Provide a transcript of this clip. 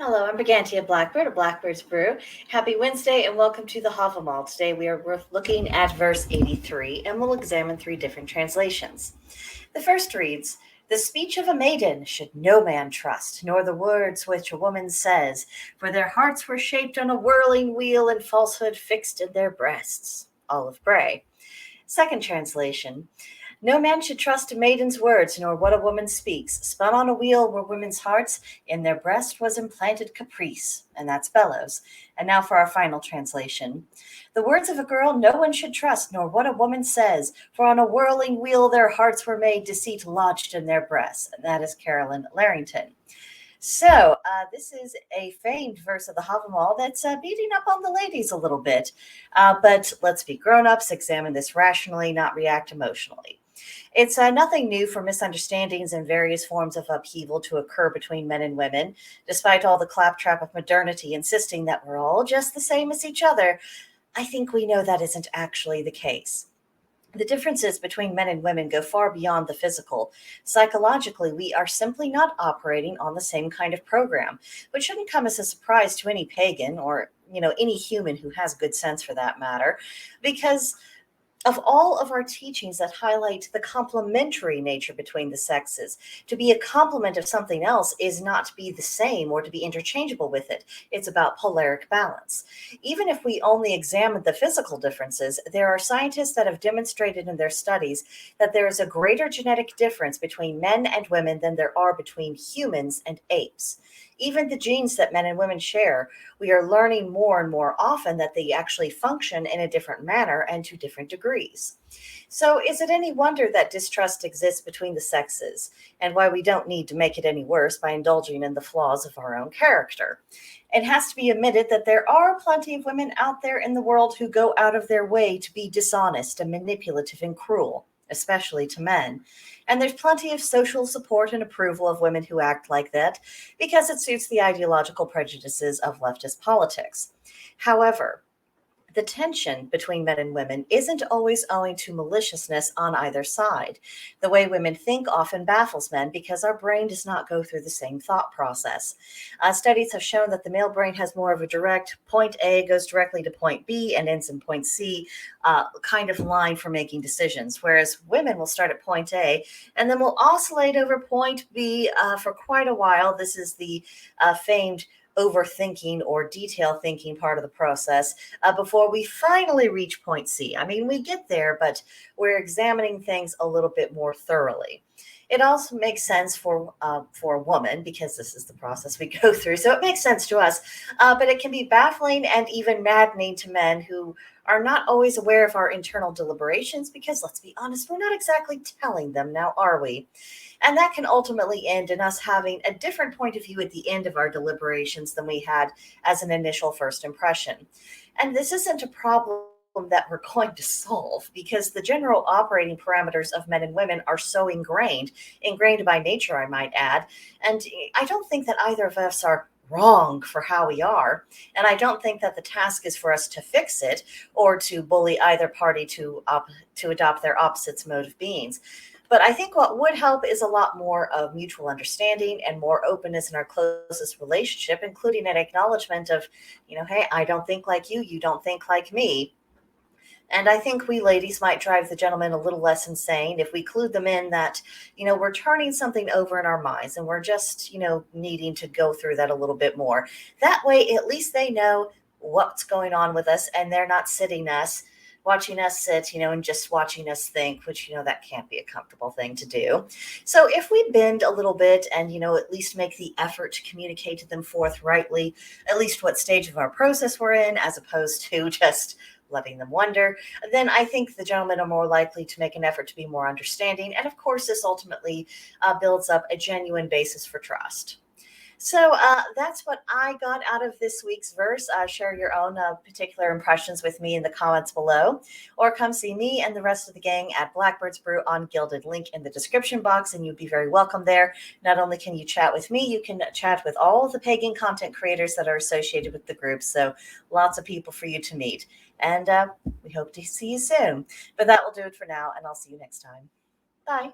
Hello, I'm Brigantia Blackbird of Blackbird's Brew. Happy Wednesday and welcome to the Havamal. Today we are looking at verse 83 and we'll examine three different translations. The first reads, "The speech of a maiden should no man trust, nor the words which a woman says, for their hearts were shaped on a whirling wheel and falsehood fixed in their breasts." Olive Bray. Second translation, "No man should trust a maiden's words, nor what a woman speaks. Spun on a wheel were women's hearts, in their breast was implanted caprice." And that's Bellows. And now for our final translation. "The words of a girl no one should trust, nor what a woman says, for on a whirling wheel their hearts were made, deceit lodged in their breasts." And that is Carolyn Larrington. So this is a famed verse of the Havamal that's beating up on the ladies a little bit. But let's be grown-ups, examine this rationally, not react emotionally. It's nothing new for misunderstandings and various forms of upheaval to occur between men and women, despite all the claptrap of modernity insisting that we're all just the same as each other. I think we know that isn't actually the case. The differences between men and women go far beyond the physical. Psychologically, we are simply not operating on the same kind of program, which shouldn't come as a surprise to any pagan or, any human who has good sense for that matter, because of all of our teachings that highlight the complementary nature between the sexes. To be a complement of something else is not to be the same or to be interchangeable with it. It's about polaric balance. Even if we only examine the physical differences, there are scientists that have demonstrated in their studies that there is a greater genetic difference between men and women than there are between humans and apes. Even the genes that men and women share, we are learning more and more often that they actually function in a different manner and to different degrees. So is it any wonder that distrust exists between the sexes, and why we don't need to make it any worse by indulging in the flaws of our own character? It has to be admitted that there are plenty of women out there in the world who go out of their way to be dishonest and manipulative and cruel, especially to men. And there's plenty of social support and approval of women who act like that because it suits the ideological prejudices of leftist politics. However, the tension between men and women isn't always owing to maliciousness on either side. The way women think often baffles men because our brain does not go through the same thought process. Studies have shown that the male brain has more of a direct point A goes directly to point B and ends in point C kind of line for making decisions, whereas women will start at point A and then will oscillate over point B for quite a while. This is the famed overthinking or detail thinking part of the process before we finally reach point C. I mean, we get there, but we're examining things a little bit more thoroughly. It also makes sense for a woman because this is the process we go through. So it makes sense to us, but it can be baffling and even maddening to men who are not always aware of our internal deliberations because, let's be honest, we're not exactly telling them now, are we? And that can ultimately end in us having a different point of view at the end of our deliberations than we had as an initial first impression. And this isn't a problem that we're going to solve because the general operating parameters of men and women are so ingrained by nature, I might add. And I don't think that either of us are wrong for how we are. And I don't think that the task is for us to fix it or to bully either party to adopt their opposites mode of beings. But I think what would help is a lot more of mutual understanding and more openness in our closest relationship, including an acknowledgement of, hey, I don't think like you, you don't think like me. And I think we ladies might drive the gentlemen a little less insane if we clue them in that, we're turning something over in our minds and we're just, needing to go through that a little bit more. That way, at least they know what's going on with us and they're not watching us sit, and just watching us think, which, that can't be a comfortable thing to do. So if we bend a little bit and, at least make the effort to communicate to them forthrightly, at least what stage of our process we're in, as opposed to just letting them wonder, then I think the gentlemen are more likely to make an effort to be more understanding. And of course, this ultimately builds up a genuine basis for trust. So that's what I got out of this week's verse. Share your own particular impressions with me in the comments below, or come see me and the rest of the gang at Blackbird's Brew on Gilded. Link in the description box, and you'd be very welcome there. Not only can you chat with me, you can chat with all of the pagan content creators that are associated with the group. So lots of people for you to meet. And we hope to see you soon. But that will do it for now, and I'll see you next time. Bye.